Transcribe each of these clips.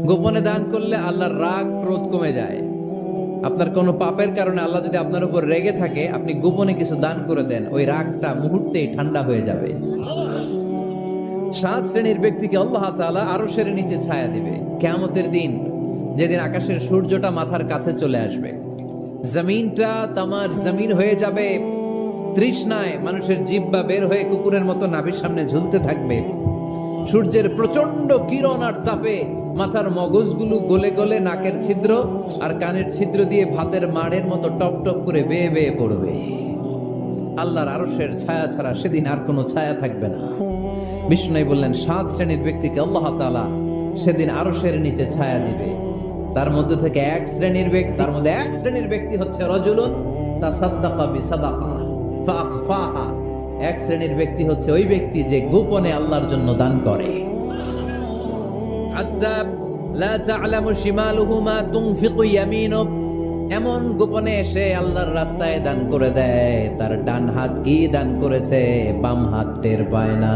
গোপনে দান করলে আল্লাহর রাগ ক্রোধ কমে যায়। আপনার কোনো পাপের কারণে আল্লাহ যদি আপনার উপর রেগে থাকে, আপনি গোপনে কিছু দান করে দেন, ওই রাগটা মুহূর্তেই ঠান্ডা হয়ে যাবে। 7 শ্রেণীর ব্যক্তিকে আল্লাহ তাআলা আরশের নিচে ছায়া দিবে কিয়ামতের দিন, যেদিন আকাশের সূর্যটা মাথার কাছে চলে আসবে, জমিনটা তামার জমিন হয়ে যাবে তৃষ্ণায়, মানুষের জিহ্বা বের হয়ে কুকুরের মতো নাভির সামনে ঝুলতে থাকবে। সূর্যের প্রচন্ড কিরণ আর তাপে মাথার মগজগুলো গলে গলে নাকের ছিদ্র আর কানের ছিদ্র দিয়ে ভাতের মাড়ের মতো টপ টপ করে বেয়ে বেয়ে পড়বে। আল্লাহর আরশের ছায়া ছাড়া সেদিন আর কোনো ছায়া থাকবে না। বিষ্ণু বললেন 7 শ্রেণীর ব্যক্তিকে আল্লাহ তাআলা সেদিন আরশের নিচে ছায়া দিবে। তার মধ্যে থেকে এক শ্রেণীর ব্যক্তি হচ্ছে রাজুলুন তাসাদ্দাকা বিসাদাকা ফাআখফাহা। এক শ্রেণীর ব্যক্তি হচ্ছে ওই ব্যক্তি যে গোপনে আল্লাহর জন্য দান করে। হাত্তা লা তা'লামু শিমালুহু মা তুনফিকু ইয়ামিনুহু, এমন গোপনে এসে আল্লাহর রাস্তায় দান করে দেয়, তার ডান হাত কি দান করেছে বাম হাত টের পায় না।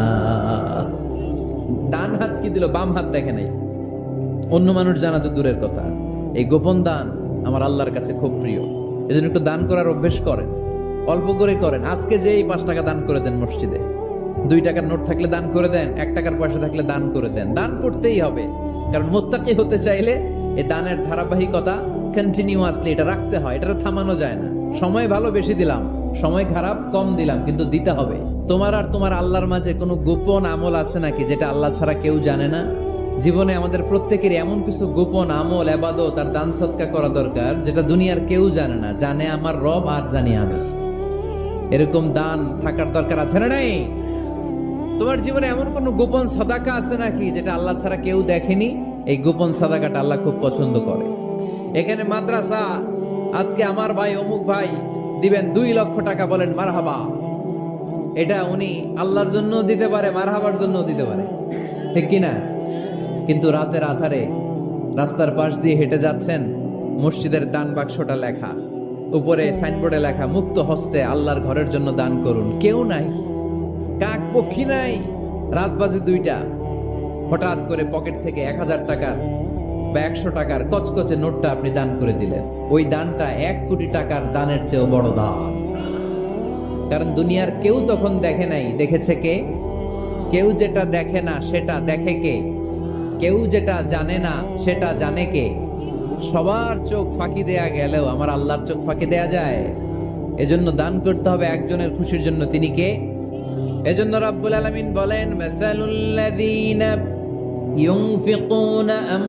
ডান হাত কি দিল বাম হাত দেখে নাই। অন্য মানুষ জানা তো দূরের কথা, এই গোপন দান আমার আল্লাহর কাছে খুব প্রিয়। এজন্য একটু দান করার অভ্যেস করেন, অল্প করে করেন। আজকে যেই 5 টাকা দান করে দেন মসজিদে, 2 টাকার নোট থাকলে দান করে দেন, 1 টাকার পয়সা থাকলে দান করে দেন। দান করতেই হবে, কারণ মুত্তাকি হতে চাইলে এই দানের ধারাবাহিকতা কন্টিনিউয়াসলি এটা রাখতে হয়, এটা থামানো যায় না। সময় ভালো বেশি দিলাম, সময় খারাপ কম দিলাম, কিন্তু দিতে হবে। তোমার আর তোমার আল্লাহর মাঝে কোনো গোপন আমল আছে নাকি যেটা আল্লাহ ছাড়া কেউ জানে না? জীবনে আমাদের প্রত্যেকের এমন কিছু গোপন আমল ইবাদত আর দান সদকা করা দরকার যেটা দুনিয়ার কেউ জানে না, জানে আমার রব আর জানি আমি। এরকম দান থাকার দরকার আছে না নাই? তোমার জীবনে এমন কোন গোপন সাদাকা আছে নাকি যেটা আল্লাহ ছাড়া কেউ দেখেনি? এই গোপন সাদাকাটা আল্লাহ খুব পছন্দ করে। এখানে মাদ্রাসা, আজকে আমার ভাই অমুক ভাই দিবেন 2 লক্ষ টাকা, বলেন মারহাবা। এটা উনি আল্লাহর জন্য দিতে পারে, মারহাবার জন্য দিতে পারে, ঠিক কিনা? কিন্তু রাতের আধারে রাস্তার পাশ দিয়ে হেঁটে যাচ্ছেন, মসজিদের দান বাক্সটা লেখা, উপরে সাইনবোর্ডে লেখা মুক্ত হস্তে আল্লাহর ঘরের জন্য দান করুন। কেউ নাই, কাক পক্ষী নাই। রাত বাজে 2টা, হঠাৎ করে পকেট থেকে 1000 টাকার বা 100 টাকার কচকচে নোটটা আপনি দান করে দিলেন। ওই দানটা 1 কোটি টাকার দানের চেয়েও বড় দান। কারণ দুনিয়ার কেউ তখন দেখে নাই, দেখেছে কে? কেউ যেটা দেখে না সেটা দেখে কে? কেউ যেটা জানে না সেটা জানে কে? সবার চোখ ফাঁকি দেয়া গেলেও আমার আল্লাহর চোখ ফাঁকি দেয়া যায়? এজন্য দান করতে হবে একজনের খুশির জন্য। তিনি কে? এজন্য রাব্বুল আলামিন বলেন, মাসালুল্লাযীনা ইউনফিকুনা